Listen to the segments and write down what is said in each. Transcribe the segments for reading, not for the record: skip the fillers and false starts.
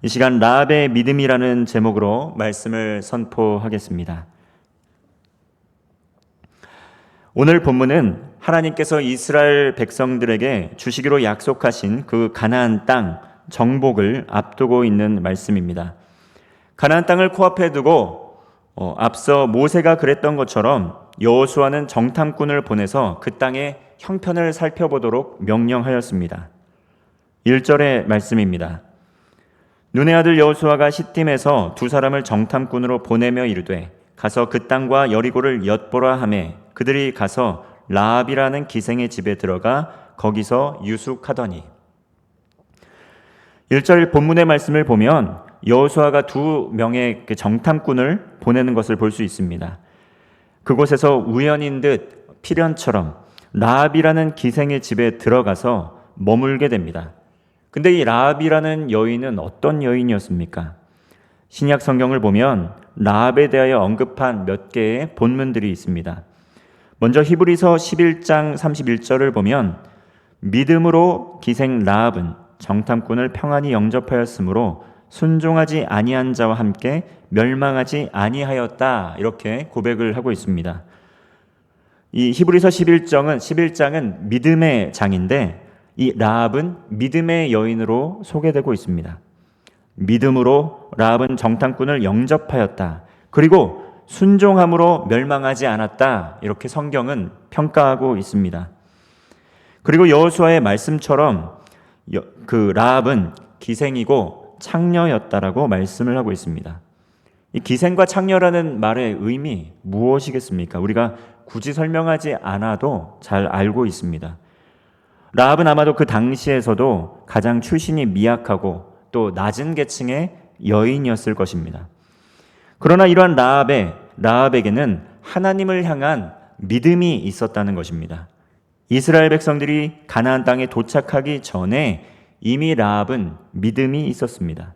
이 시간 라합의 믿음이라는 제목으로 말씀을 선포하겠습니다. 오늘 본문은 하나님께서 이스라엘 백성들에게 주시기로 약속하신 그 가나안 땅 정복을 앞두고 있는 말씀입니다. 가나안 땅을 코앞에 두고 앞서 모세가 그랬던 것처럼 여호수아는 정탐꾼을 보내서 그 땅의 형편을 살펴보도록 명령하였습니다. 1절의 말씀입니다. 눈의 아들 여호수아가 시딤에서 두 사람을 정탐꾼으로 보내며 이르되 가서 그 땅과 여리고를 엿보라 하매 그들이 가서 라합이라는 기생의 집에 들어가 거기서 유숙하더니. 1절 본문의 말씀을 보면 여호수아가 두 명의 정탐꾼을 보내는 것을 볼 수 있습니다. 그곳에서 우연인 듯 필연처럼 라합이라는 기생의 집에 들어가서 머물게 됩니다. 근데 이 라합이라는 여인은 어떤 여인이었습니까? 신약 성경을 보면 라합에 대하여 언급한 몇 개의 본문들이 있습니다. 먼저 히브리서 11장 31절을 보면 믿음으로 기생 라합은 정탐꾼을 평안히 영접하였으므로 순종하지 아니한 자와 함께 멸망하지 아니하였다, 이렇게 고백을 하고 있습니다. 이 히브리서 11장은 믿음의 장인데 이 라합은 믿음의 여인으로 소개되고 있습니다. 믿음으로 라합은 정탐꾼을 영접하였다. 그리고 순종함으로 멸망하지 않았다. 이렇게 성경은 평가하고 있습니다. 그리고 여호수아의 말씀처럼 그 라합은 기생이고 창녀였다라고 말씀을 하고 있습니다. 이 기생과 창녀라는 말의 의미 무엇이겠습니까? 우리가 굳이 설명하지 않아도 잘 알고 있습니다. 라합은 아마도 그 당시에서도 가장 출신이 미약하고 또 낮은 계층의 여인이었을 것입니다. 그러나 이러한 라합에게는 하나님을 향한 믿음이 있었다는 것입니다. 이스라엘 백성들이 가나안 땅에 도착하기 전에 이미 라합은 믿음이 있었습니다.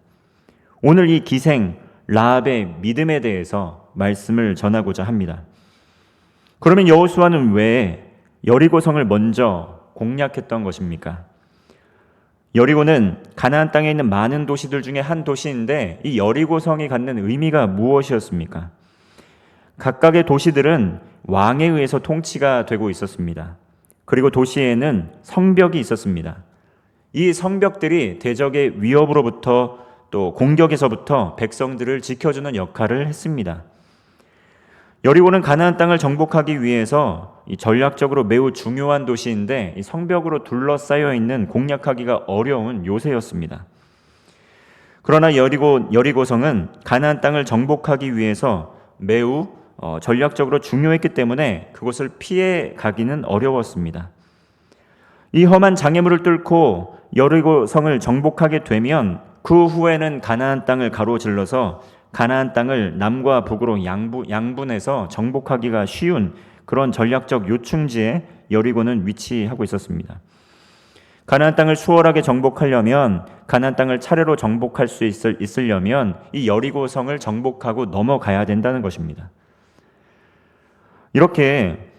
오늘 이 기생 라합의 믿음에 대해서 말씀을 전하고자 합니다. 그러면 여호수아는 왜 여리고성을 먼저 공략했던 것입니까? 여리고는 가나안 땅에 있는 많은 도시들 중에 한 도시인데 이 여리고성이 갖는 의미가 무엇이었습니까? 각각의 도시들은 왕에 의해서 통치가 되고 있었습니다. 그리고 도시에는 성벽이 있었습니다. 이 성벽들이 대적의 위협으로부터 또 공격에서부터 백성들을 지켜주는 역할을 했습니다. 여리고는 가나안 땅을 정복하기 위해서 전략적으로 매우 중요한 도시인데 이 성벽으로 둘러싸여 있는 공략하기가 어려운 요새였습니다. 그러나 여리고성은 가나안 땅을 정복하기 위해서 매우 전략적으로 중요했기 때문에 그곳을 피해 가기는 어려웠습니다. 이 험한 장애물을 뚫고 여리고성을 정복하게 되면 그 후에는 가나안 땅을 가로질러서 가나안 땅을 남과 북으로 양분해서 정복하기가 쉬운 그런 전략적 요충지에 여리고는 위치하고 있었습니다. 가나안 땅을 수월하게 정복하려면, 가나안 땅을 차례로 정복할 수 있으려면 이 여리고성을 정복하고 넘어가야 된다는 것입니다. 이렇게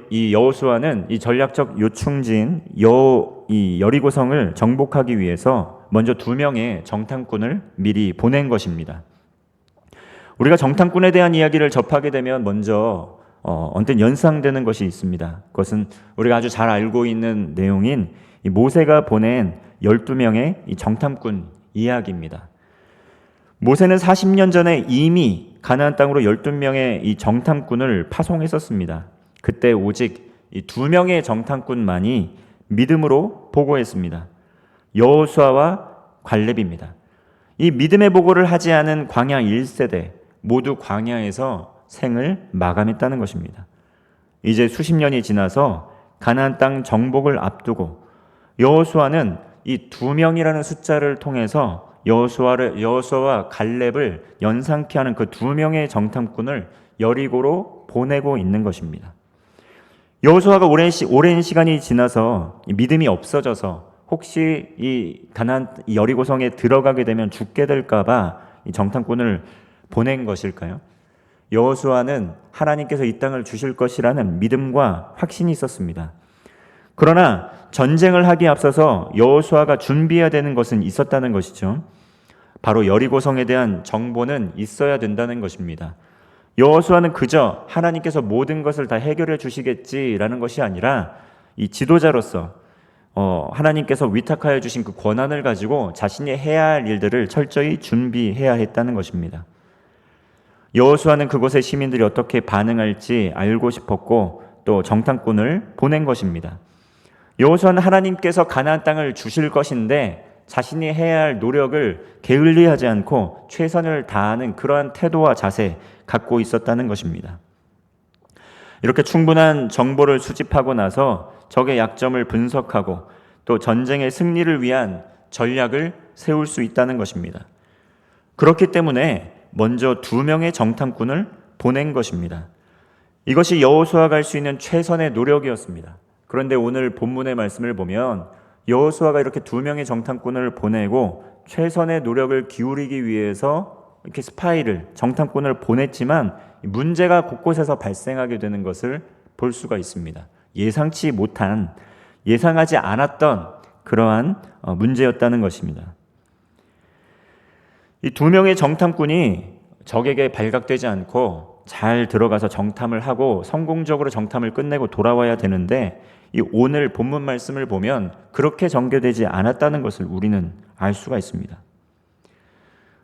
이 여호수아는 이 전략적 요충지인 이 여리고성을 정복하기 위해서 먼저 두 명의 정탐꾼을 미리 보낸 것입니다. 우리가 정탐꾼에 대한 이야기를 접하게 되면 먼저 언뜻 연상되는 것이 있습니다. 그것은 우리가 아주 잘 알고 있는 내용인 이 모세가 보낸 12명의 이 정탐꾼 이야기입니다. 모세는 40년 전에 이미 가나안 땅으로 12명의 이 정탐꾼을 파송했었습니다. 그때 오직 이 2명의 정탐꾼만이 믿음으로 보고했습니다. 여호수아와 갈렙입니다. 이 믿음의 보고를 하지 않은 광야 1세대 모두 광야에서 생을 마감했다는 것입니다. 이제 수십 년이 지나서 가나안 땅 정복을 앞두고 여호수아는 이 2명이라는 숫자를 통해서 여호수아와 갈렙을 연상케 하는 그 2명의 정탐꾼을 여리고로 보내고 있는 것입니다. 여호수아가 오랜 시간이 지나서 믿음이 없어져서 혹시 이 여리고성에 들어가게 되면 죽게 될까봐 이 정탐꾼을 보낸 것일까요? 여호수아는 하나님께서 이 땅을 주실 것이라는 믿음과 확신이 있었습니다. 그러나 전쟁을 하기에 앞서서 여호수아가 준비해야 되는 것은 있었다는 것이죠. 바로 여리고성에 대한 정보는 있어야 된다는 것입니다. 여호수아는 그저 하나님께서 모든 것을 다 해결해 주시겠지라는 것이 아니라 이 지도자로서 하나님께서 위탁하여 주신 그 권한을 가지고 자신이 해야 할 일들을 철저히 준비해야 했다는 것입니다. 여호수아는 그곳의 시민들이 어떻게 반응할지 알고 싶었고 또 정탐꾼을 보낸 것입니다. 여호수아는 하나님께서 가나안 땅을 주실 것인데 자신이 해야 할 노력을 게을리하지 않고 최선을 다하는 그러한 태도와 자세 갖고 있었다는 것입니다. 이렇게 충분한 정보를 수집하고 나서 적의 약점을 분석하고 또 전쟁의 승리를 위한 전략을 세울 수 있다는 것입니다. 그렇기 때문에 먼저 2명의 정탐꾼을 보낸 것입니다. 이것이 여호수아가 할 수 있는 최선의 노력이었습니다. 그런데 오늘 본문의 말씀을 보면 여호수아가 이렇게 2명의 정탐꾼을 보내고 최선의 노력을 기울이기 위해서 이렇게 정탐꾼을 보냈지만 문제가 곳곳에서 발생하게 되는 것을 볼 수가 있습니다. 예상하지 않았던 그러한 문제였다는 것입니다. 이 2명의 정탐꾼이 적에게 발각되지 않고 잘 들어가서 정탐을 하고 성공적으로 정탐을 끝내고 돌아와야 되는데 이 오늘 본문 말씀을 보면 그렇게 전개되지 않았다는 것을 우리는 알 수가 있습니다.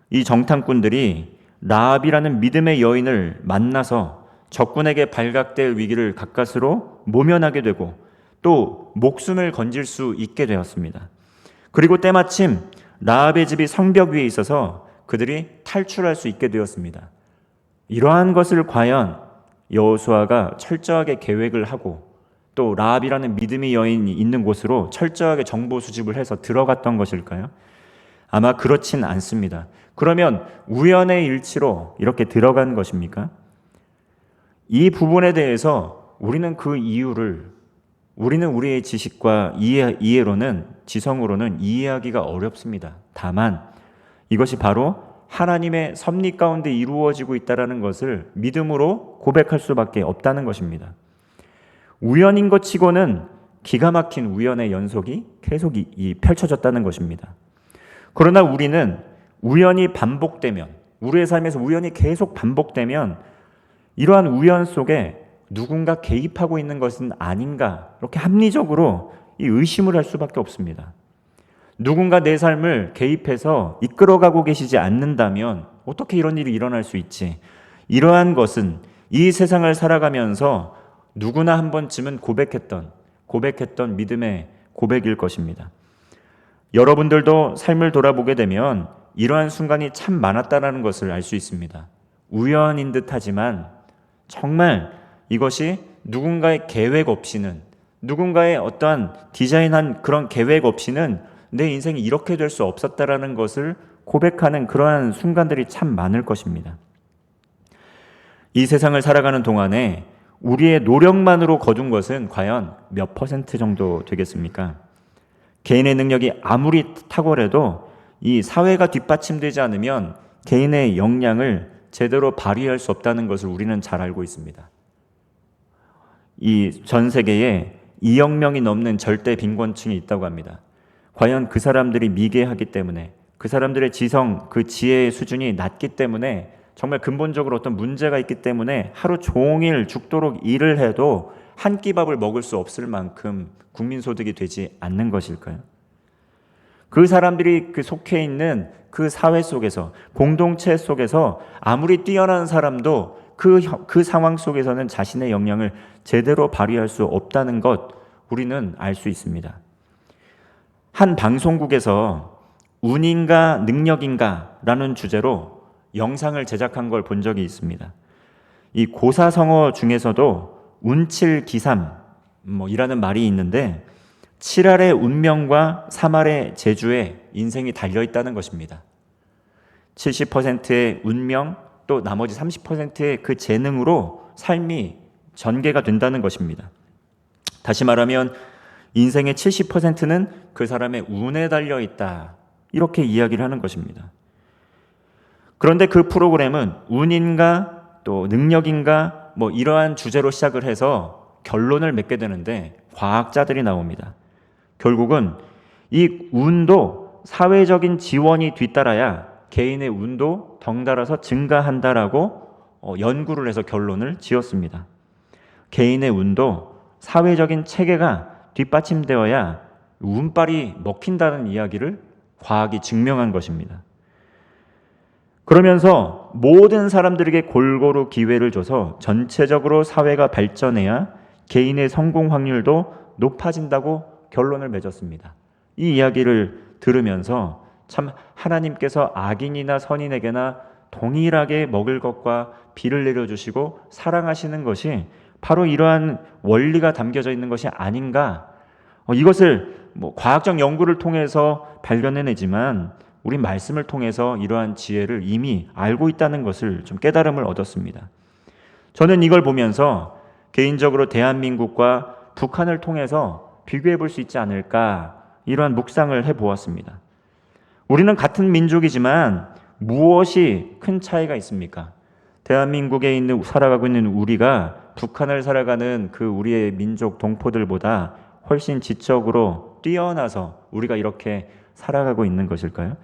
이 정탐꾼들이 라합이라는 믿음의 여인을 만나서 적군에게 발각될 위기를 가까스로 모면하게 되고 또 목숨을 건질 수 있게 되었습니다. 그리고 때마침 라합의 집이 성벽 위에 있어서 그들이 탈출할 수 있게 되었습니다. 이러한 것을 과연 여호수아가 철저하게 계획을 하고 또 라합이라는 믿음의 여인이 있는 곳으로 철저하게 정보 수집을 해서 들어갔던 것일까요? 아마 그렇진 않습니다. 그러면 우연의 일치로 이렇게 들어간 것입니까? 이 부분에 대해서 우리는 우리의 지식과 지성으로는 이해하기가 어렵습니다. 다만 이것이 바로 하나님의 섭리 가운데 이루어지고 있다는 것을 믿음으로 고백할 수밖에 없다는 것입니다. 우연인 것 치고는 기가 막힌 우연의 연속이 계속 펼쳐졌다는 것입니다. 그러나 우리는 우연이 반복되면, 우리의 삶에서 우연이 계속 반복되면 이러한 우연 속에 누군가 개입하고 있는 것은 아닌가, 이렇게 합리적으로 의심을 할 수밖에 없습니다. 누군가 내 삶을 개입해서 이끌어가고 계시지 않는다면 어떻게 이런 일이 일어날 수 있지? 이러한 것은 이 세상을 살아가면서 누구나 한 번쯤은 고백했던 믿음의 고백일 것입니다. 여러분들도 삶을 돌아보게 되면 이러한 순간이 참 많았다는 것을 알 수 있습니다. 우연인 듯 하지만 정말 이것이 누군가의 계획 없이는, 누군가의 어떠한 디자인한 그런 계획 없이는 내 인생이 이렇게 될 수 없었다라는 것을 고백하는 그러한 순간들이 참 많을 것입니다. 이 세상을 살아가는 동안에 우리의 노력만으로 거둔 것은 과연 몇 퍼센트 정도 되겠습니까? 개인의 능력이 아무리 탁월해도 이 사회가 뒷받침되지 않으면 개인의 역량을 제대로 발휘할 수 없다는 것을 우리는 잘 알고 있습니다. 이 전 세계에 2억 명이 넘는 절대 빈곤층이 있다고 합니다. 과연 그 사람들이 미개하기 때문에, 그 사람들의 지성, 그 지혜의 수준이 낮기 때문에, 정말 근본적으로 어떤 문제가 있기 때문에 하루 종일 죽도록 일을 해도 한 끼 밥을 먹을 수 없을 만큼 국민소득이 되지 않는 것일까요? 그 사람들이 속해 있는 그 사회 속에서, 공동체 속에서 아무리 뛰어난 사람도 그 상황 속에서는 자신의 역량을 제대로 발휘할 수 없다는 것, 우리는 알 수 있습니다. 한 방송국에서 운인가 능력인가 라는 주제로 영상을 제작한 걸 본 적이 있습니다. 이 고사성어 중에서도 운칠기삼 이라는 말이 있는데 7알의 운명과 3알의 재주에 인생이 달려있다는 것입니다. 70%의 운명, 또 나머지 30%의 그 재능으로 삶이 전개가 된다는 것입니다. 다시 말하면 인생의 70%는 그 사람의 운에 달려있다, 이렇게 이야기를 하는 것입니다. 그런데 그 프로그램은 운인가 또 능력인가 이러한 주제로 시작을 해서 결론을 맺게 되는데 과학자들이 나옵니다. 결국은 이 운도 사회적인 지원이 뒤따라야 개인의 운도 덩달아서 증가한다라고 연구를 해서 결론을 지었습니다. 개인의 운도 사회적인 체계가 뒷받침되어야 운빨이 먹힌다는 이야기를 과학이 증명한 것입니다. 그러면서 모든 사람들에게 골고루 기회를 줘서 전체적으로 사회가 발전해야 개인의 성공 확률도 높아진다고 결론을 맺었습니다. 이 이야기를 들으면서 참 하나님께서 악인이나 선인에게나 동일하게 먹을 것과 비를 내려주시고 사랑하시는 것이 바로 이러한 원리가 담겨져 있는 것이 아닌가. 이것을 과학적 연구를 통해서 발견해내지만 우리 말씀을 통해서 이러한 지혜를 이미 알고 있다는 것을 좀 깨달음을 얻었습니다. 저는 이걸 보면서 개인적으로 대한민국과 북한을 통해서 비교해 볼 수 있지 않을까, 이러한 묵상을 해보았습니다. 우리는 같은 민족이지만 무엇이 큰 차이가 있습니까? 대한민국에 살아가고 있는 우리가 북한을 살아가는 그 우리의 민족 동포들보다 훨씬 지적으로 뛰어나서 우리가 이렇게 살아가고 있는 것일까요?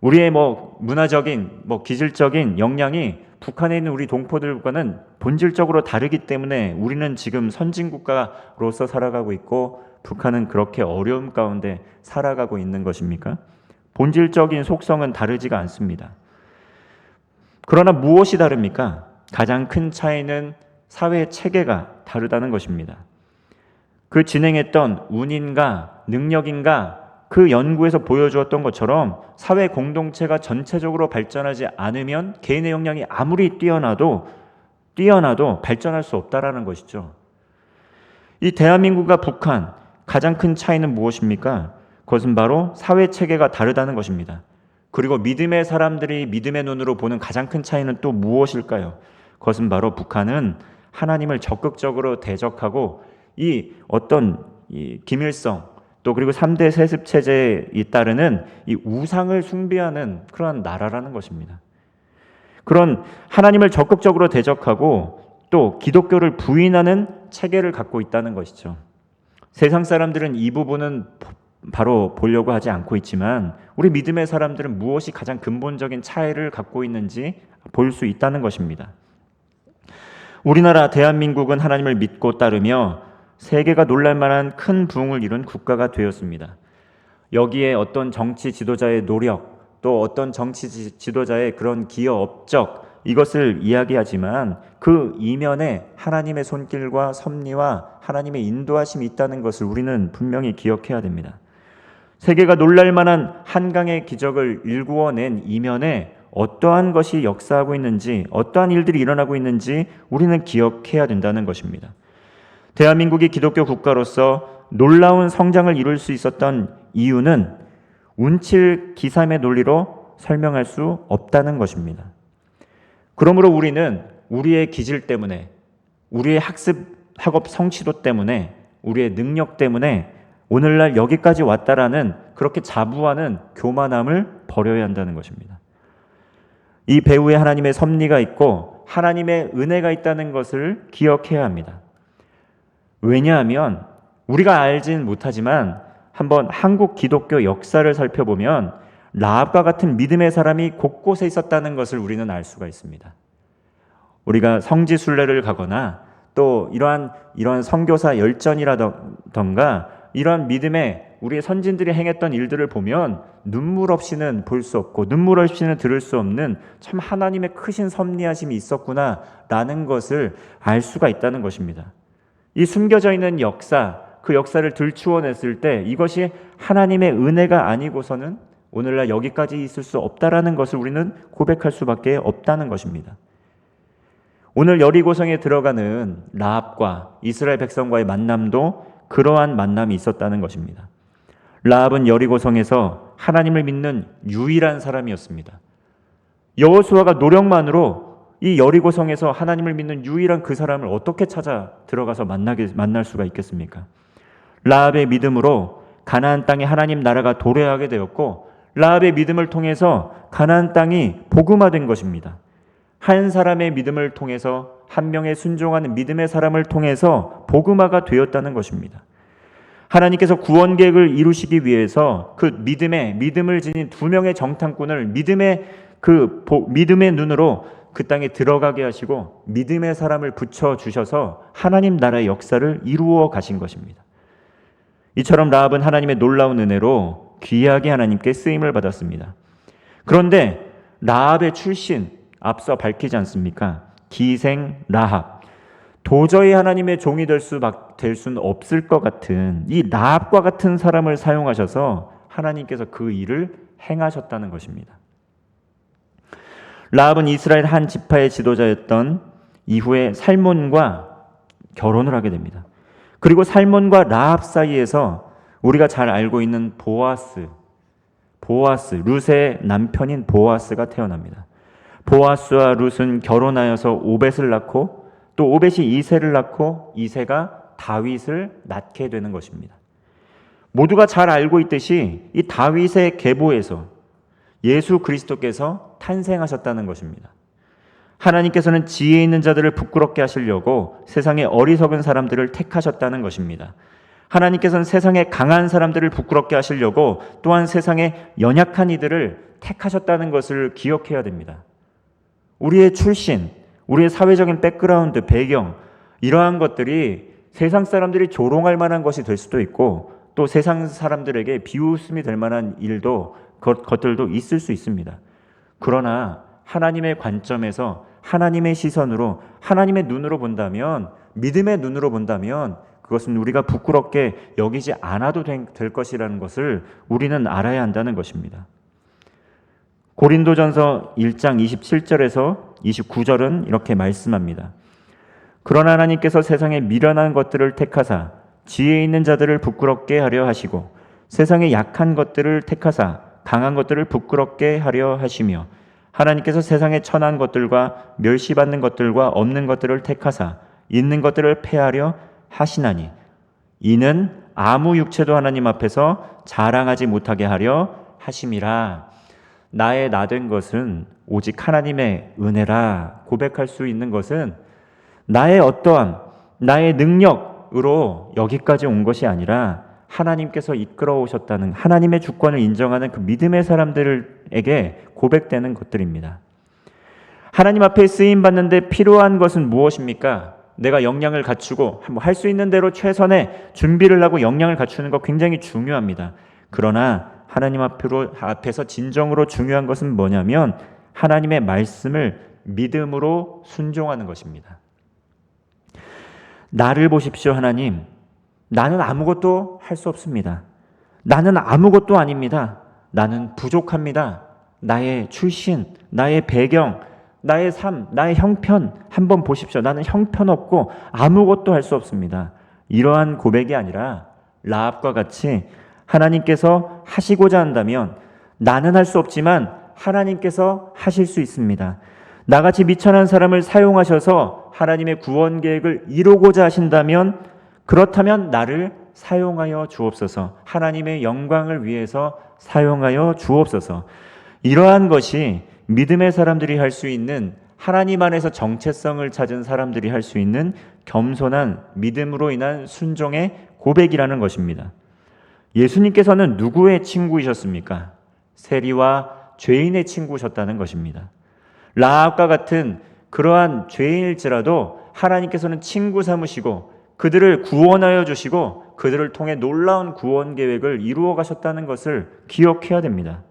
우리의 문화적인, 기질적인 역량이 북한에 있는 우리 동포들과는 본질적으로 다르기 때문에 우리는 지금 선진국가로서 살아가고 있고 북한은 그렇게 어려움 가운데 살아가고 있는 것입니까? 본질적인 속성은 다르지가 않습니다. 그러나 무엇이 다릅니까? 가장 큰 차이는 사회 체계가 다르다는 것입니다. 그 진행했던 운인가 능력인가 그 연구에서 보여주었던 것처럼 사회 공동체가 전체적으로 발전하지 않으면 개인의 역량이 아무리 뛰어나도 발전할 수 없다라는 것이죠. 이 대한민국과 북한 가장 큰 차이는 무엇입니까? 그것은 바로 사회 체계가 다르다는 것입니다. 그리고 믿음의 사람들이 믿음의 눈으로 보는 가장 큰 차이는 또 무엇일까요? 그것은 바로 북한은 하나님을 적극적으로 대적하고 이 김일성 또 그리고 3대 세습 체제에 따르는 이 우상을 숭배하는 그러한 나라라는 것입니다. 그런 하나님을 적극적으로 대적하고 또 기독교를 부인하는 체계를 갖고 있다는 것이죠. 세상 사람들은 이 부분은 바로 보려고 하지 않고 있지만 우리 믿음의 사람들은 무엇이 가장 근본적인 차이를 갖고 있는지 볼 수 있다는 것입니다. 우리나라 대한민국은 하나님을 믿고 따르며 세계가 놀랄만한 큰 부흥을 이룬 국가가 되었습니다. 여기에 어떤 정치 지도자의 노력, 또 어떤 정치 지도자의 그런 기여 업적, 이것을 이야기하지만 그 이면에 하나님의 손길과 섭리와 하나님의 인도하심이 있다는 것을 우리는 분명히 기억해야 됩니다. 세계가 놀랄만한 한강의 기적을 일구어낸 이면에 어떠한 것이 역사하고 있는지, 어떠한 일들이 일어나고 있는지 우리는 기억해야 된다는 것입니다. 대한민국이 기독교 국가로서 놀라운 성장을 이룰 수 있었던 이유는 운칠기삼의 논리로 설명할 수 없다는 것입니다. 그러므로 우리는 우리의 기질 때문에, 우리의 학업 성취도 때문에, 우리의 능력 때문에 오늘날 여기까지 왔다라는 그렇게 자부하는 교만함을 버려야 한다는 것입니다. 이 배후에 하나님의 섭리가 있고 하나님의 은혜가 있다는 것을 기억해야 합니다. 왜냐하면 우리가 알진 못하지만 한번 한국 기독교 역사를 살펴보면 라합과 같은 믿음의 사람이 곳곳에 있었다는 것을 우리는 알 수가 있습니다. 우리가 성지순례를 가거나 또 이러한 선교사 열전이라던가 이러한 믿음의 우리의 선진들이 행했던 일들을 보면 눈물 없이는 볼 수 없고 눈물 없이는 들을 수 없는 참 하나님의 크신 섭리하심이 있었구나라는 것을 알 수가 있다는 것입니다. 이 숨겨져 있는 역사, 그 역사를 들추어냈을 때 이것이 하나님의 은혜가 아니고서는 오늘날 여기까지 있을 수 없다라는 것을 우리는 고백할 수밖에 없다는 것입니다. 오늘 여리고성에 들어가는 라합과 이스라엘 백성과의 만남도 그러한 만남이 있었다는 것입니다. 라합은 여리고성에서 하나님을 믿는 유일한 사람이었습니다. 여호수아가 노력만으로 이 여리고성에서 하나님을 믿는 유일한 그 사람을 어떻게 찾아 들어가서 만날 수가 있겠습니까? 라합의 믿음으로 가나안 땅에 하나님 나라가 도래하게 되었고 라합의 믿음을 통해서 가나안 땅이 복음화된 것입니다. 한 사람의 믿음을 통해서 한 명의 순종하는 믿음의 사람을 통해서 복음화가 되었다는 것입니다. 하나님께서 구원 계획을 이루시기 위해서 그 믿음을 지닌 두 명의 정탐꾼을 믿음의 눈으로 그 땅에 들어가게 하시고 믿음의 사람을 붙여 주셔서 하나님 나라의 역사를 이루어 가신 것입니다. 이처럼 라합은 하나님의 놀라운 은혜로 귀하게 하나님께 쓰임을 받았습니다. 그런데 라합의 출신 앞서 밝히지 않습니까? 기생 라합. 도저히 하나님의 종이 될 수는 없을 것 같은 이 라합과 같은 사람을 사용하셔서 하나님께서 그 일을 행하셨다는 것입니다. 라합은 이스라엘 한 지파의 지도자였던 이후에 살몬과 결혼을 하게 됩니다. 그리고 살몬과 라합 사이에서 우리가 잘 알고 있는 보아스, 룻의 남편인 보아스가 태어납니다. 보아스와 룻은 결혼하여서 오벳을 낳고 또 오벳이 이새를 낳고 이새가 다윗을 낳게 되는 것입니다. 모두가 잘 알고 있듯이 이 다윗의 계보에서 예수 그리스도께서 탄생하셨다는 것입니다. 하나님께서는 지혜 있는 자들을 부끄럽게 하시려고 세상의 어리석은 사람들을 택하셨다는 것입니다. 하나님께서는 세상의 강한 사람들을 부끄럽게 하시려고 또한 세상의 연약한 이들을 택하셨다는 것을 기억해야 됩니다. 우리의 출신, 우리의 사회적인 백그라운드, 배경, 이러한 것들이 세상 사람들이 조롱할 만한 것이 될 수도 있고 또 세상 사람들에게 비웃음이 될 만한 것들도 있을 수 있습니다. 그러나 하나님의 관점에서 하나님의 시선으로 하나님의 눈으로 본다면, 믿음의 눈으로 본다면 그것은 우리가 부끄럽게 여기지 않아도 될 것이라는 것을 우리는 알아야 한다는 것입니다. 고린도전서 1장 27절에서 29절은 이렇게 말씀합니다. 그러나 하나님께서 세상에 미련한 것들을 택하사 지혜 있는 자들을 부끄럽게 하려 하시고 세상에 약한 것들을 택하사 강한 것들을 부끄럽게 하려 하시며 하나님께서 세상에 천한 것들과 멸시받는 것들과 없는 것들을 택하사 있는 것들을 폐하려 하시나니 이는 아무 육체도 하나님 앞에서 자랑하지 못하게 하려 하심이라. 나의 나된 것은 오직 하나님의 은혜라 고백할 수 있는 것은 나의 어떠함, 나의 능력으로 여기까지 온 것이 아니라 하나님께서 이끌어 오셨다는 하나님의 주권을 인정하는 그 믿음의 사람들에게 고백되는 것들입니다. 하나님 앞에 쓰임 받는데 필요한 것은 무엇입니까? 내가 역량을 갖추고 할 수 있는 대로 최선의 준비를 하고 역량을 갖추는 것 굉장히 중요합니다. 그러나 하나님 앞에서 진정으로 중요한 것은 뭐냐면 하나님의 말씀을 믿음으로 순종하는 것입니다. 나를 보십시오, 하나님. 나는 아무것도 할 수 없습니다. 나는 아무것도 아닙니다. 나는 부족합니다. 나의 출신, 나의 배경, 나의 삶, 나의 형편 한번 보십시오. 나는 형편없고 아무것도 할 수 없습니다. 이러한 고백이 아니라 라합과 같이 하나님께서 하시고자 한다면 나는 할 수 없지만 하나님께서 하실 수 있습니다. 나같이 미천한 사람을 사용하셔서 하나님의 구원 계획을 이루고자 하신다면 그렇다면 나를 사용하여 주옵소서. 하나님의 영광을 위해서 사용하여 주옵소서. 이러한 것이 믿음의 사람들이 할 수 있는, 하나님 안에서 정체성을 찾은 사람들이 할 수 있는 겸손한 믿음으로 인한 순종의 고백이라는 것입니다. 예수님께서는 누구의 친구이셨습니까? 세리와 죄인의 친구셨다는 것입니다. 라합과 같은 그러한 죄인일지라도 하나님께서는 친구 삼으시고 그들을 구원하여 주시고 그들을 통해 놀라운 구원 계획을 이루어 가셨다는 것을 기억해야 됩니다.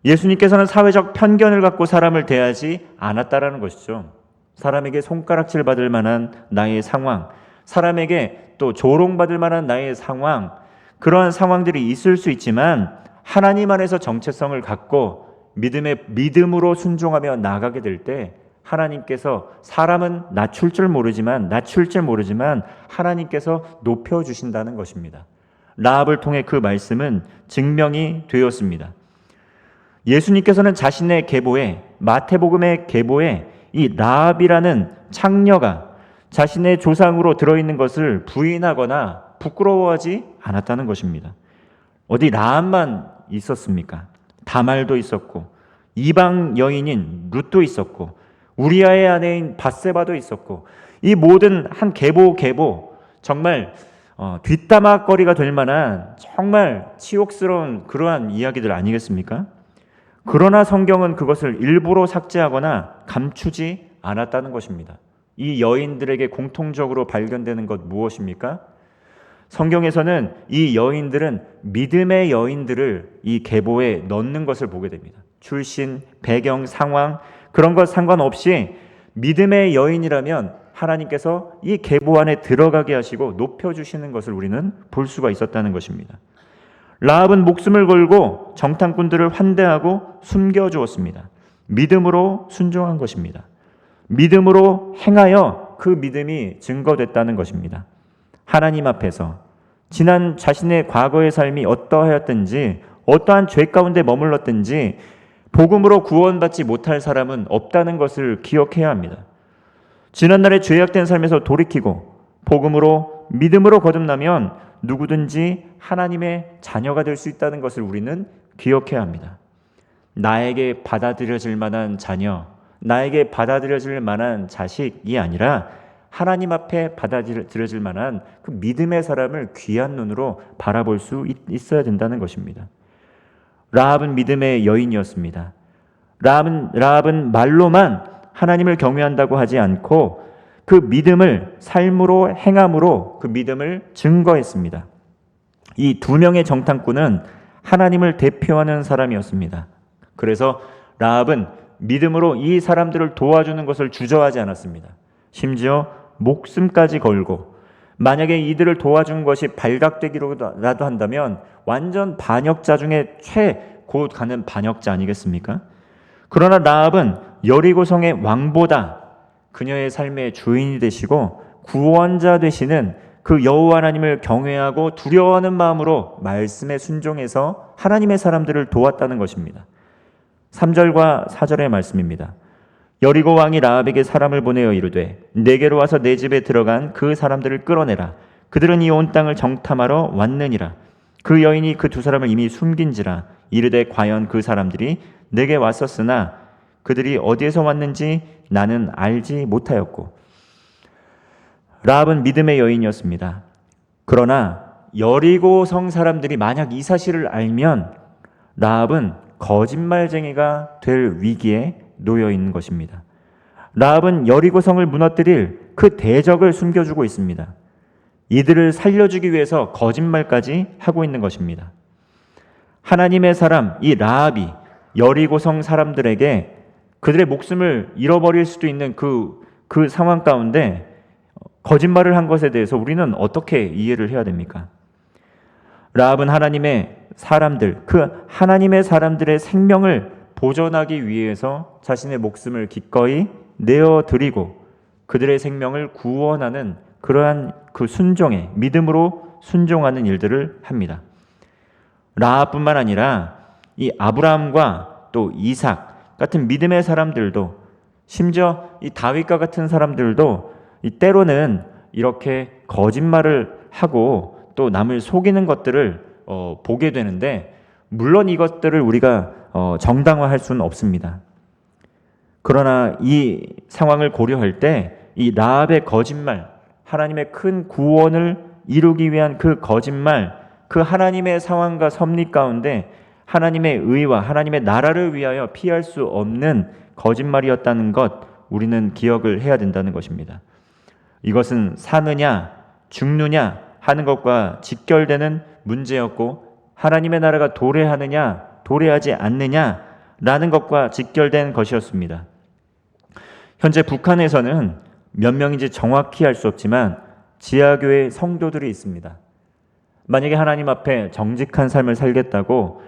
예수님께서는 사회적 편견을 갖고 사람을 대하지 않았다라는 것이죠. 사람에게 손가락질 받을 만한 나의 상황, 사람에게 또 조롱받을 만한 나의 상황, 그러한 상황들이 있을 수 있지만 하나님 안에서 정체성을 갖고 믿음으로 순종하며 나아가게 될 때 하나님께서 사람은 낮출 줄 모르지만 하나님께서 높여주신다는 것입니다. 라합을 통해 그 말씀은 증명이 되었습니다. 예수님께서는 자신의 계보에, 마태복음의 계보에 이 라합이라는 창녀가 자신의 조상으로 들어있는 것을 부인하거나 부끄러워하지 않았다는 것입니다. 어디 라합만 있었습니까? 다말도 있었고 이방 여인인 룻도 있었고 우리아의 아내인 밧세바도 있었고 이 모든 한 계보 정말 뒷담화거리가 될 만한 정말 치욕스러운 그러한 이야기들 아니겠습니까? 그러나 성경은 그것을 일부러 삭제하거나 감추지 않았다는 것입니다. 이 여인들에게 공통적으로 발견되는 것 무엇입니까? 성경에서는 이 여인들은 믿음의 여인들을 이 계보에 넣는 것을 보게 됩니다. 출신, 배경, 상황 그런 것 상관없이 믿음의 여인이라면 하나님께서 이 계보 안에 들어가게 하시고 높여주시는 것을 우리는 볼 수가 있었다는 것입니다. 라합은 목숨을 걸고 정탐꾼들을 환대하고 숨겨주었습니다. 믿음으로 순종한 것입니다. 믿음으로 행하여 그 믿음이 증거됐다는 것입니다. 하나님 앞에서 지난 자신의 과거의 삶이 어떠하였든지 어떠한 죄 가운데 머물렀든지 복음으로 구원받지 못할 사람은 없다는 것을 기억해야 합니다. 지난날의 죄악된 삶에서 돌이키고 복음으로 믿음으로 거듭나면 누구든지 하나님의 자녀가 될 수 있다는 것을 우리는 기억해야 합니다. 나에게 받아들여질 만한 자녀, 나에게 받아들여질 만한 자식이 아니라 하나님 앞에 받아들여질 만한 그 믿음의 사람을 귀한 눈으로 바라볼 수 있어야 된다는 것입니다. 라합은 믿음의 여인이었습니다. 라합은 말로만 하나님을 경외한다고 하지 않고 그 믿음을 삶으로 행함으로 그 믿음을 증거했습니다. 이 두 명의 정탐꾼은 하나님을 대표하는 사람이었습니다. 그래서 라합은 믿음으로 이 사람들을 도와주는 것을 주저하지 않았습니다. 심지어 목숨까지 걸고 만약에 이들을 도와준 것이 발각되기라도 한다면 완전 반역자 중에 최고 가는 반역자 아니겠습니까? 그러나 라합은 여리고성의 왕보다 그녀의 삶의 주인이 되시고 구원자 되시는 그 여호와 하나님을 경외하고 두려워하는 마음으로 말씀에 순종해서 하나님의 사람들을 도왔다는 것입니다. 3절과 4절의 말씀입니다. 여리고 왕이 라합에게 사람을 보내어 이르되 내게로 와서 내 집에 들어간 그 사람들을 끌어내라. 그들은 이 온 땅을 정탐하러 왔느니라. 그 여인이 그 두 사람을 이미 숨긴지라. 이르되 과연 그 사람들이 내게 왔었으나 그들이 어디에서 왔는지 나는 알지 못하였고. 라합은 믿음의 여인이었습니다. 그러나 여리고성 사람들이 만약 이 사실을 알면 라합은 거짓말쟁이가 될 위기에 놓여 있는 것입니다. 라합은 여리고성을 무너뜨릴 그 대적을 숨겨주고 있습니다. 이들을 살려주기 위해서 거짓말까지 하고 있는 것입니다. 하나님의 사람 이 라합이 여리고성 사람들에게 그들의 목숨을 잃어버릴 수도 있는 그 상황 가운데 거짓말을 한 것에 대해서 우리는 어떻게 이해를 해야 됩니까? 라합은 하나님의 사람들, 그 하나님의 사람들의 생명을 보존하기 위해서 자신의 목숨을 기꺼이 내어드리고 그들의 생명을 구원하는 그러한 그 순종의 믿음으로 순종하는 일들을 합니다. 라합뿐만 아니라 이 아브라함과 또 이삭 같은 믿음의 사람들도 심지어 이 다윗과 같은 사람들도 이 때로는 이렇게 거짓말을 하고 또 남을 속이는 것들을 보게 되는데 물론 이것들을 우리가 정당화할 수는 없습니다. 그러나 이 상황을 고려할 때 이 라합의 거짓말, 하나님의 큰 구원을 이루기 위한 그 거짓말, 그 하나님의 상황과 섭리 가운데 하나님의 의와 하나님의 나라를 위하여 피할 수 없는 거짓말이었다는 것 우리는 기억을 해야 된다는 것입니다. 이것은 사느냐 죽느냐 하는 것과 직결되는 문제였고 하나님의 나라가 도래하느냐 도래하지 않느냐라는 것과 직결된 것이었습니다. 현재 북한에서는 몇 명인지 정확히 알 수 없지만 지하교회 성도들이 있습니다. 만약에 하나님 앞에 정직한 삶을 살겠다고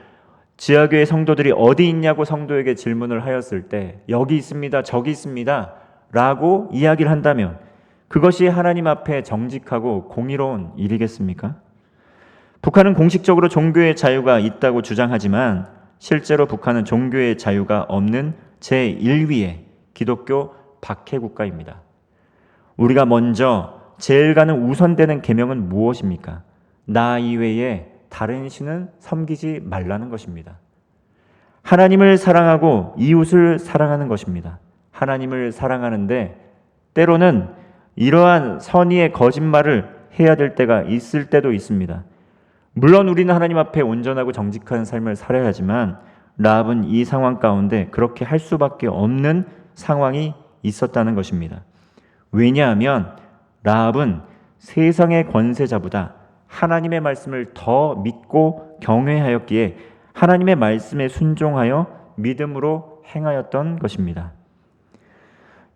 지하교회 성도들이 어디 있냐고 성도에게 질문을 하였을 때 여기 있습니다, 저기 있습니다 라고 이야기를 한다면 그것이 하나님 앞에 정직하고 공의로운 일이겠습니까? 북한은 공식적으로 종교의 자유가 있다고 주장하지만 실제로 북한은 종교의 자유가 없는 제1위의 기독교 박해 국가입니다. 우리가 먼저 제일 가는 우선되는 계명은 무엇입니까? 나 이외에 다른 신은 섬기지 말라는 것입니다. 하나님을 사랑하고 이웃을 사랑하는 것입니다. 하나님을 사랑하는데 때로는 이러한 선의의 거짓말을 해야 될 때가 있을 때도 있습니다. 물론 우리는 하나님 앞에 온전하고 정직한 삶을 살아야 하지만 라합은 이 상황 가운데 그렇게 할 수밖에 없는 상황이 있었다는 것입니다. 왜냐하면 라합은 세상의 권세자보다 하나님의 말씀을 더 믿고 경외하였기에 하나님의 말씀에 순종하여 믿음으로 행하였던 것입니다.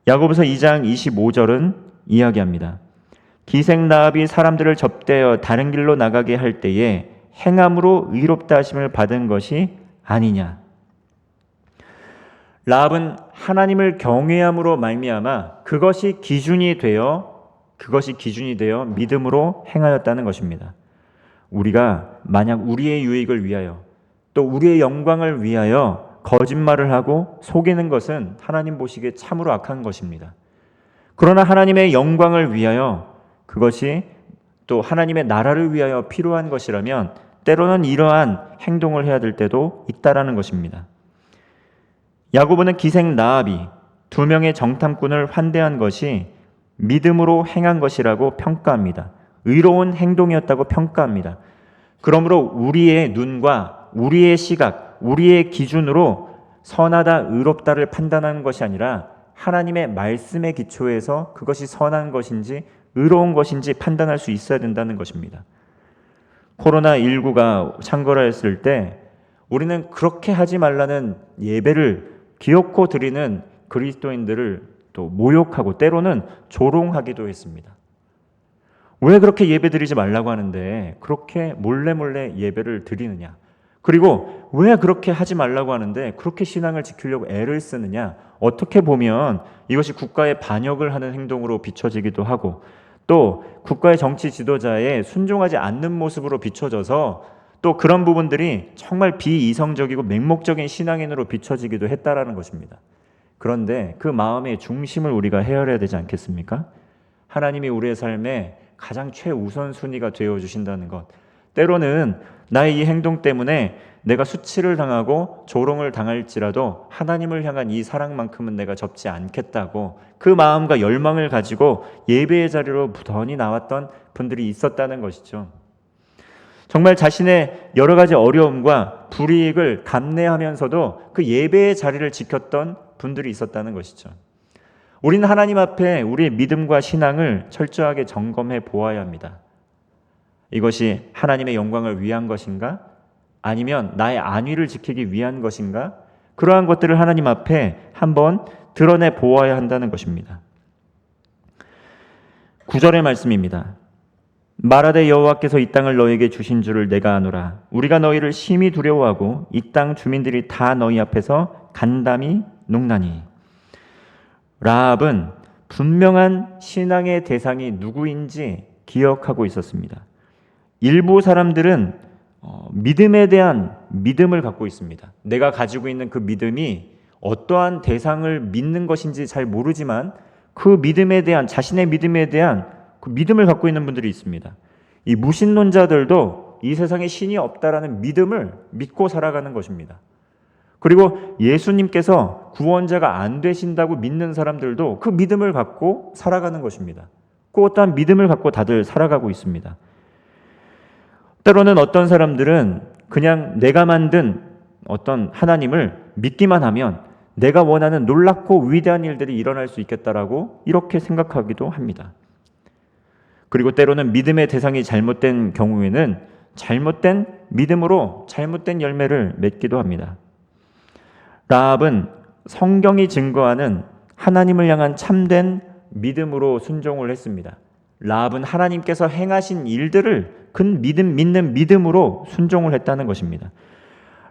야고보서 2장 25절은 이야기합니다. 기생 라합이 사람들을 접대어 다른 길로 나가게 할 때에 행함으로 의롭다 하심을 받은 것이 아니냐. 라합은 하나님을 경외함으로 말미암아 그것이 기준이 되어 믿음으로 행하였다는 것입니다. 우리가 만약 우리의 유익을 위하여 또 우리의 영광을 위하여 거짓말을 하고 속이는 것은 하나님 보시기에 참으로 악한 것입니다. 그러나 하나님의 영광을 위하여 그것이 또 하나님의 나라를 위하여 필요한 것이라면 때로는 이러한 행동을 해야 될 때도 있다라는 것입니다. 야고보는 기생 라합이 2명의 정탐꾼을 환대한 것이 믿음으로 행한 것이라고 평가합니다. 의로운 행동이었다고 평가합니다. 그러므로 우리의 눈과 우리의 시각, 우리의 기준으로 선하다, 의롭다를 판단하는 것이 아니라 하나님의 말씀의 기초에서 그것이 선한 것인지 의로운 것인지 판단할 수 있어야 된다는 것입니다. 코로나19가 창궐하였을 때 우리는 그렇게 하지 말라는 예배를 기어코 드리는 그리스도인들을 또 모욕하고 때로는 조롱하기도 했습니다. 왜 그렇게 예배 드리지 말라고 하는데 그렇게 몰래 예배를 드리느냐? 그리고 왜 그렇게 하지 말라고 하는데 그렇게 신앙을 지키려고 애를 쓰느냐? 어떻게 보면 이것이 국가의 반역을 하는 행동으로 비춰지기도 하고 또 국가의 정치 지도자에 순종하지 않는 모습으로 비춰져서 또 그런 부분들이 정말 비이성적이고 맹목적인 신앙인으로 비춰지기도 했다라는 것입니다. 그런데 그 마음의 중심을 우리가 헤아려야 되지 않겠습니까? 하나님이 우리의 삶에 가장 최우선순위가 되어주신다는 것. 때로는 나의 이 행동 때문에 내가 수치를 당하고 조롱을 당할지라도 하나님을 향한 이 사랑만큼은 내가 접지 않겠다고 그 마음과 열망을 가지고 예배의 자리로 부단히 나왔던 분들이 있었다는 것이죠. 정말 자신의 여러 가지 어려움과 불이익을 감내하면서도 그 예배의 자리를 지켰던 분들이 있었다는 것이죠. 우리는 하나님 앞에 우리의 믿음과 신앙을 철저하게 점검해 보아야 합니다. 이것이 하나님의 영광을 위한 것인가? 아니면 나의 안위를 지키기 위한 것인가? 그러한 것들을 하나님 앞에 한번 드러내 보아야 한다는 것입니다. 9절의 말씀입니다. 말하되 여호와께서 이 땅을 너에게 주신 줄을 내가 아노라. 우리가 너희를 심히 두려워하고 이 땅 주민들이 다 너희 앞에서 간담이 녹나니. 라합은 분명한 신앙의 대상이 누구인지 기억하고 있었습니다. 일부 사람들은 믿음에 대한 믿음을 갖고 있습니다. 내가 가지고 있는 그 믿음이 어떠한 대상을 믿는 것인지 잘 모르지만 그 믿음에 대한 자신의 믿음에 대한 그 믿음을 갖고 있는 분들이 있습니다. 이 무신론자들도 이 세상에 신이 없다라는 믿음을 믿고 살아가는 것입니다. 그리고 예수님께서 구원자가 안 되신다고 믿는 사람들도 그 믿음을 갖고 살아가는 것입니다. 그 어떠한 믿음을 갖고 다들 살아가고 있습니다. 때로는 어떤 사람들은 그냥 내가 만든 어떤 하나님을 믿기만 하면 내가 원하는 놀랍고 위대한 일들이 일어날 수 있겠다라고 이렇게 생각하기도 합니다. 그리고 때로는 믿음의 대상이 잘못된 경우에는 잘못된 믿음으로 잘못된 열매를 맺기도 합니다. 라합은 성경이 증거하는 하나님을 향한 참된 믿음으로 순종을 했습니다. 라합은 하나님께서 행하신 일들을 믿는 믿음으로 순종을 했다는 것입니다.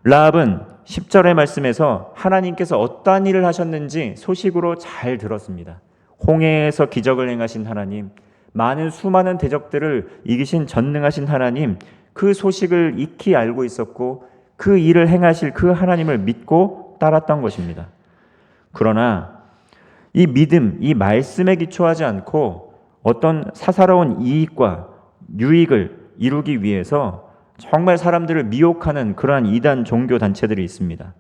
라합은 10절의 말씀에서 하나님께서 어떠한 일을 하셨는지 소식으로 잘 들었습니다. 홍해에서 기적을 행하신 하나님, 많은 수많은 대적들을 이기신 전능하신 하나님, 그 소식을 익히 알고 있었고 그 일을 행하실 그 하나님을 믿고 따랐던 것입니다. 그러나 이 믿음, 이 말씀에 기초하지 않고 어떤 사사로운 이익과 유익을 이루기 위해서 정말 사람들을 미혹하는 그러한 이단 종교 단체들이 있습니다.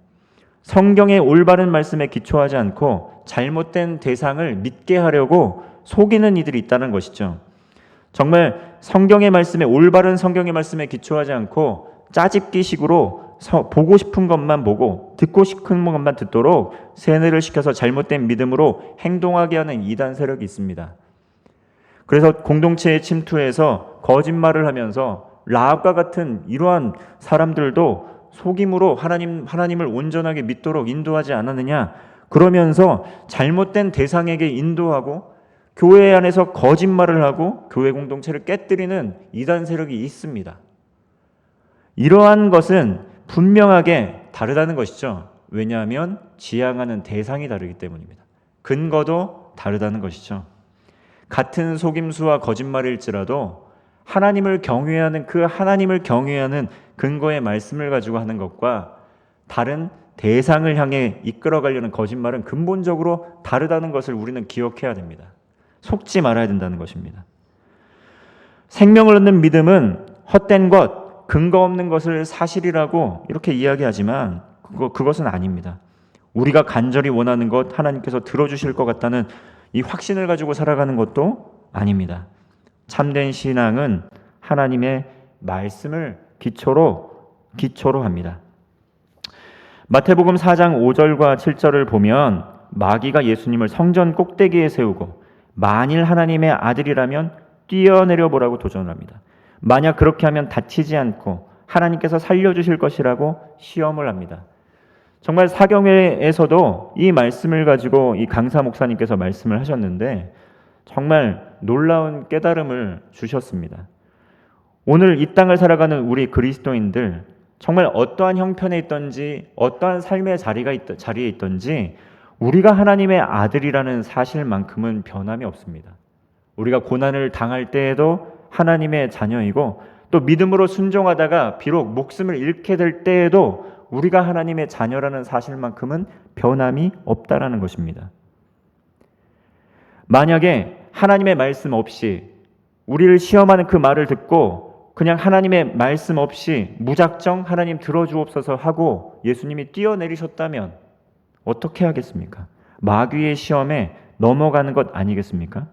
성경의 올바른 말씀에 기초하지 않고 잘못된 대상을 믿게 하려고 속이는 이들이 있다는 것이죠. 정말 성경의 말씀에, 올바른 성경의 말씀에 기초하지 않고 짜집기식으로 보고 싶은 것만 보고 듣고 싶은 것만 듣도록 세뇌를 시켜서 잘못된 믿음으로 행동하게 하는 이단 세력이 있습니다. 그래서 공동체에 침투해서 거짓말을 하면서 라합과 같은 이러한 사람들도 속임으로 하나님을 온전하게 믿도록 인도하지 않았느냐, 그러면서 잘못된 대상에게 인도하고 교회 안에서 거짓말을 하고 교회 공동체를 깨뜨리는 이단 세력이 있습니다. 이러한 것은 분명하게 다르다는 것이죠. 왜냐하면 지향하는 대상이 다르기 때문입니다. 근거도 다르다는 것이죠. 같은 속임수와 거짓말일지라도 하나님을 경외하는 근거의 말씀을 가지고 하는 것과 다른 대상을 향해 이끌어가려는 거짓말은 근본적으로 다르다는 것을 우리는 기억해야 됩니다. 속지 말아야 된다는 것입니다. 생명을 얻는 믿음은 헛된 것, 근거 없는 것을 사실이라고 이렇게 이야기하지만 그것은 아닙니다. 우리가 간절히 원하는 것, 하나님께서 들어주실 것 같다는 이 확신을 가지고 살아가는 것도 아닙니다. 참된 신앙은 하나님의 말씀을 기초로 합니다. 마태복음 4장 5절과 7절을 보면 마귀가 예수님을 성전 꼭대기에 세우고 만일 하나님의 아들이라면 뛰어내려 보라고 도전을 합니다. 만약 그렇게 하면 다치지 않고 하나님께서 살려주실 것이라고 시험을 합니다. 정말 사경회에서도 이 말씀을 가지고 이 강사 목사님께서 말씀을 하셨는데 정말 놀라운 깨달음을 주셨습니다. 오늘 이 땅을 살아가는 우리 그리스도인들, 정말 어떠한 형편에 있든지 어떠한 삶의 자리에 있든지 우리가 하나님의 아들이라는 사실만큼은 변함이 없습니다. 우리가 고난을 당할 때에도 하나님의 자녀이고, 또 믿음으로 순종하다가 비록 목숨을 잃게 될 때에도 우리가 하나님의 자녀라는 사실만큼은 변함이 없다라는 것입니다. 만약에 하나님의 말씀 없이 우리를 시험하는 그 말을 듣고 그냥 하나님의 말씀 없이 무작정 하나님 들어주옵소서 하고 예수님이 뛰어내리셨다면 어떻게 하겠습니까? 마귀의 시험에 넘어가는 것 아니겠습니까?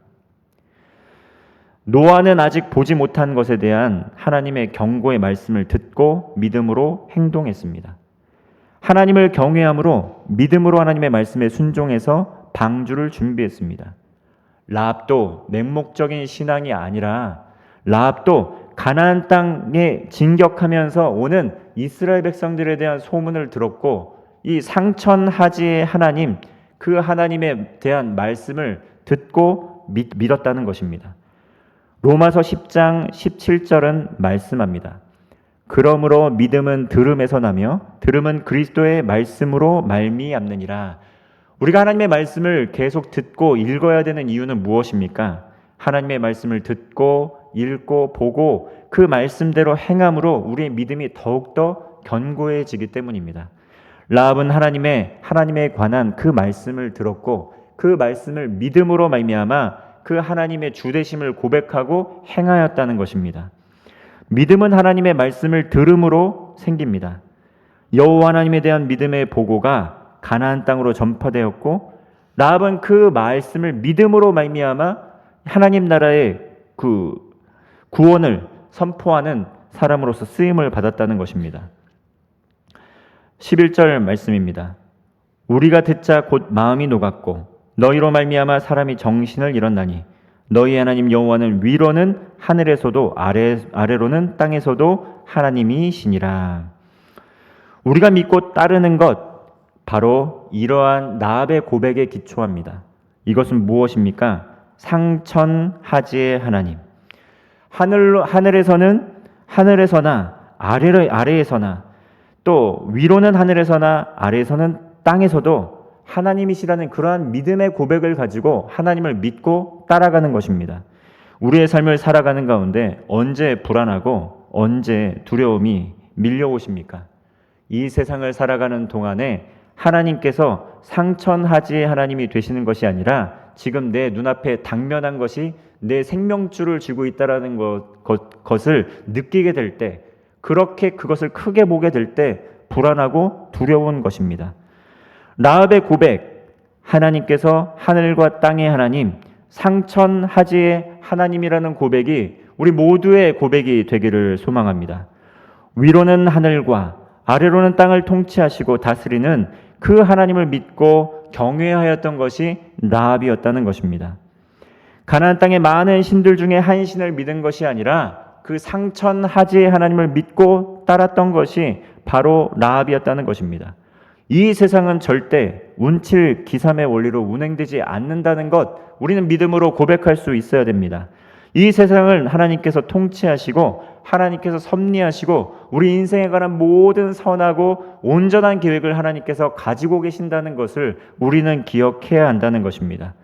노아는 아직 보지 못한 것에 대한 하나님의 경고의 말씀을 듣고 믿음으로 행동했습니다. 하나님을 경외함으로 믿음으로 하나님의 말씀에 순종해서 방주를 준비했습니다. 라합도 맹목적인 신앙이 아니라 라합도 가나안 땅에 진격하면서 오는 이스라엘 백성들에 대한 소문을 들었고 이 상천하지의 하나님, 그 하나님에 대한 말씀을 듣고 믿었다는 것입니다. 로마서 10장 17절은 말씀합니다. 그러므로 믿음은 들음에서 나며 들음은 그리스도의 말씀으로 말미암느니라. 우리가 하나님의 말씀을 계속 듣고 읽어야 되는 이유는 무엇입니까? 하나님의 말씀을 듣고 읽고 보고 그 말씀대로 행함으로 우리의 믿음이 더욱더 견고해지기 때문입니다. 라합은 하나님에 관한 그 말씀을 들었고 그 말씀을 믿음으로 말미암아 그 하나님의 주되심을 고백하고 행하였다는 것입니다. 믿음은 하나님의 말씀을 들음으로 생깁니다. 여호와 하나님에 대한 믿음의 보고가 가나안 땅으로 전파되었고 라합은 그 말씀을 믿음으로 말미암아 하나님 나라의 그 구원을 선포하는 사람으로서 쓰임을 받았다는 것입니다. 11절 말씀입니다. 우리가 듣자 곧 마음이 녹았고 너희로 말미암아 사람이 정신을 잃었나니 너희 하나님 여호와는 위로는 하늘에서도 아래로는 땅에서도 하나님이시니라. 우리가 믿고 따르는 것 바로 이러한 라합의 고백에 기초합니다. 이것은 무엇입니까? 상천하지의 하나님. 하늘에서나 아래에서나 또 위로는 하늘에서나 아래에서는 땅에서도 하나님이시라는 그러한 믿음의 고백을 가지고 하나님을 믿고 따라가는 것입니다. 우리의 삶을 살아가는 가운데 언제 불안하고 언제 두려움이 밀려오십니까? 이 세상을 살아가는 동안에 하나님께서 상천하지의 하나님이 되시는 것이 아니라 지금 내 눈앞에 당면한 것이 내 생명줄을 쥐고 있다라는 것을 느끼게 될 때, 그렇게 그것을 크게 보게 될 때 불안하고 두려운 것입니다. 라합의 고백, 하나님께서 하늘과 땅의 하나님, 상천하지의 하나님이라는 고백이 우리 모두의 고백이 되기를 소망합니다. 위로는 하늘과 아래로는 땅을 통치하시고 다스리는 그 하나님을 믿고 경외하였던 것이 라합이었다는 것입니다. 가나안 땅의 많은 신들 중에 한 신을 믿은 것이 아니라 그 상천하지의 하나님을 믿고 따랐던 것이 바로 라합이었다는 것입니다. 이 세상은 절대 운칠 기삼의 원리로 운행되지 않는다는 것, 우리는 믿음으로 고백할 수 있어야 됩니다. 이 세상을 하나님께서 통치하시고 하나님께서 섭리하시고 우리 인생에 관한 모든 선하고 온전한 계획을 하나님께서 가지고 계신다는 것을 우리는 기억해야 한다는 것입니다.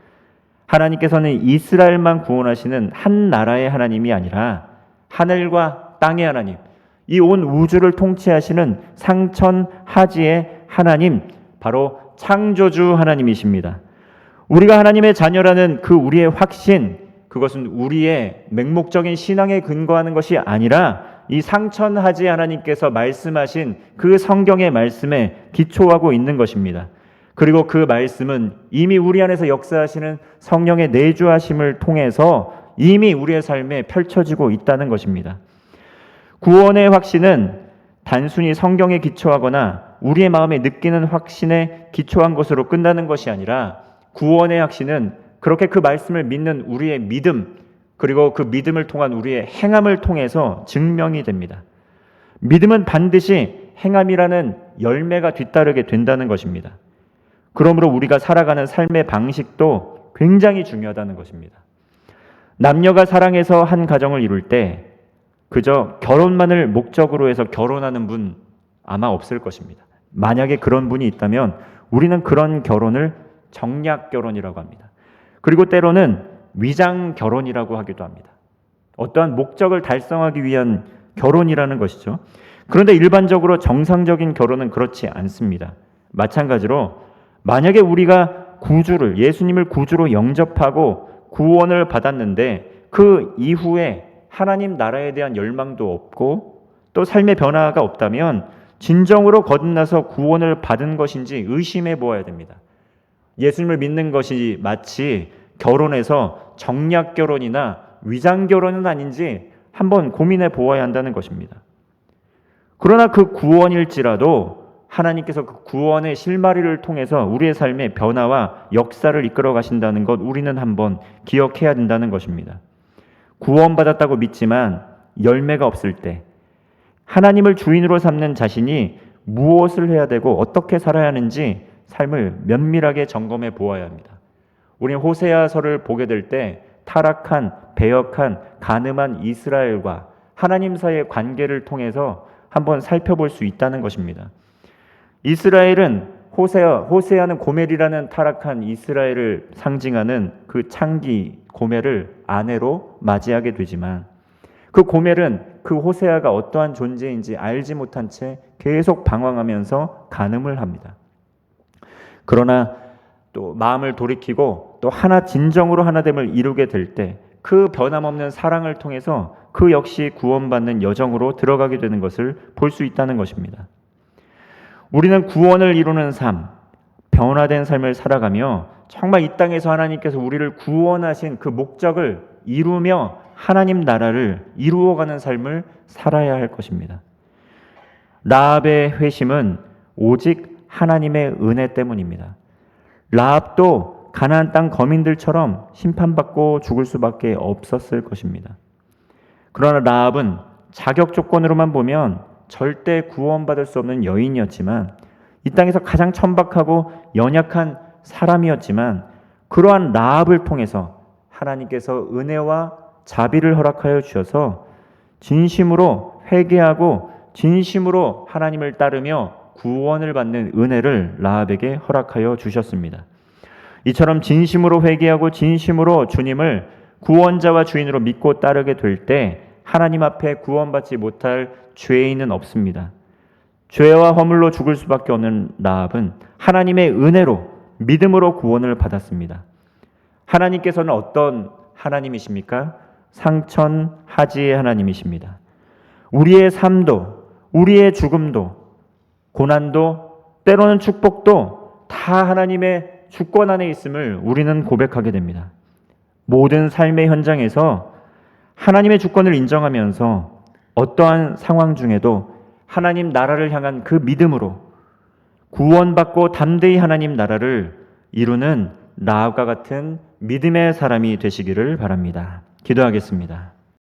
하나님께서는 이스라엘만 구원하시는 한 나라의 하나님이 아니라 하늘과 땅의 하나님, 이 온 우주를 통치하시는 상천하지의 하나님, 바로 창조주 하나님이십니다. 우리가 하나님의 자녀라는 그 우리의 확신, 그것은 우리의 맹목적인 신앙에 근거하는 것이 아니라 이 상천하지 하나님께서 말씀하신 그 성경의 말씀에 기초하고 있는 것입니다. 그리고 그 말씀은 이미 우리 안에서 역사하시는 성령의 내주하심을 통해서 이미 우리의 삶에 펼쳐지고 있다는 것입니다. 구원의 확신은 단순히 성경에 기초하거나 우리의 마음에 느끼는 확신에 기초한 것으로 끝나는 것이 아니라 구원의 확신은 그렇게 그 말씀을 믿는 우리의 믿음, 그리고 그 믿음을 통한 우리의 행함을 통해서 증명이 됩니다. 믿음은 반드시 행함이라는 열매가 뒤따르게 된다는 것입니다. 그러므로 우리가 살아가는 삶의 방식도 굉장히 중요하다는 것입니다. 남녀가 사랑해서 한 가정을 이룰 때 그저 결혼만을 목적으로 해서 결혼하는 분 아마 없을 것입니다. 만약에 그런 분이 있다면 우리는 그런 결혼을 정략 결혼이라고 합니다. 그리고 때로는 위장 결혼이라고 하기도 합니다. 어떠한 목적을 달성하기 위한 결혼이라는 것이죠. 그런데 일반적으로 정상적인 결혼은 그렇지 않습니다. 마찬가지로 만약에 우리가 예수님을 구주로 영접하고 구원을 받았는데 그 이후에 하나님 나라에 대한 열망도 없고 또 삶의 변화가 없다면 진정으로 거듭나서 구원을 받은 것인지 의심해 보아야 됩니다. 예수님을 믿는 것이 마치 결혼해서 정략 결혼이나 위장 결혼은 아닌지 한번 고민해 보아야 한다는 것입니다. 그러나 그 구원일지라도 하나님께서 그 구원의 실마리를 통해서 우리의 삶의 변화와 역사를 이끌어 가신다는 것 우리는 한번 기억해야 된다는 것입니다. 구원받았다고 믿지만 열매가 없을 때 하나님을 주인으로 삼는 자신이 무엇을 해야 되고 어떻게 살아야 하는지 삶을 면밀하게 점검해 보아야 합니다. 우리는 호세아서를 보게 될 때 타락한, 배역한, 간음한 이스라엘과 하나님 사이의 관계를 통해서 한번 살펴볼 수 있다는 것입니다. 이스라엘은 호세아는 고멜이라는 타락한 이스라엘을 상징하는 그 창기 고멜을 아내로 맞이하게 되지만 그 고멜은 그 호세아가 어떠한 존재인지 알지 못한 채 계속 방황하면서 간음을 합니다. 그러나 또 마음을 돌이키고 또 진정으로 하나됨을 이루게 될 때 그 변함없는 사랑을 통해서 그 역시 구원받는 여정으로 들어가게 되는 것을 볼 수 있다는 것입니다. 우리는 구원을 이루는 삶, 변화된 삶을 살아가며 정말 이 땅에서 하나님께서 우리를 구원하신 그 목적을 이루며 하나님 나라를 이루어가는 삶을 살아야 할 것입니다. 라합의 회심은 오직 하나님의 은혜 때문입니다. 라합도 가나안 땅 거민들처럼 심판받고 죽을 수밖에 없었을 것입니다. 그러나 라합은 자격 조건으로만 보면 절대 구원받을 수 없는 여인이었지만 이 땅에서 가장 천박하고 연약한 사람이었지만 그러한 라합을 통해서 하나님께서 은혜와 자비를 허락하여 주셔서 진심으로 회개하고 진심으로 하나님을 따르며 구원을 받는 은혜를 라합에게 허락하여 주셨습니다. 이처럼 진심으로 회개하고 진심으로 주님을 구원자와 주인으로 믿고 따르게 될 때 하나님 앞에 구원받지 못할 죄인은 없습니다. 죄와 허물로 죽을 수밖에 없는 라합은 하나님의 은혜로 믿음으로 구원을 받았습니다. 하나님께서는 어떤 하나님이십니까? 상천하지의 하나님이십니다. 우리의 삶도 우리의 죽음도 고난도 때로는 축복도 다 하나님의 주권 안에 있음을 우리는 고백하게 됩니다. 모든 삶의 현장에서 하나님의 주권을 인정하면서 어떠한 상황 중에도 하나님 나라를 향한 그 믿음으로 구원받고 담대히 하나님 나라를 이루는 라합과 같은 믿음의 사람이 되시기를 바랍니다. 기도하겠습니다.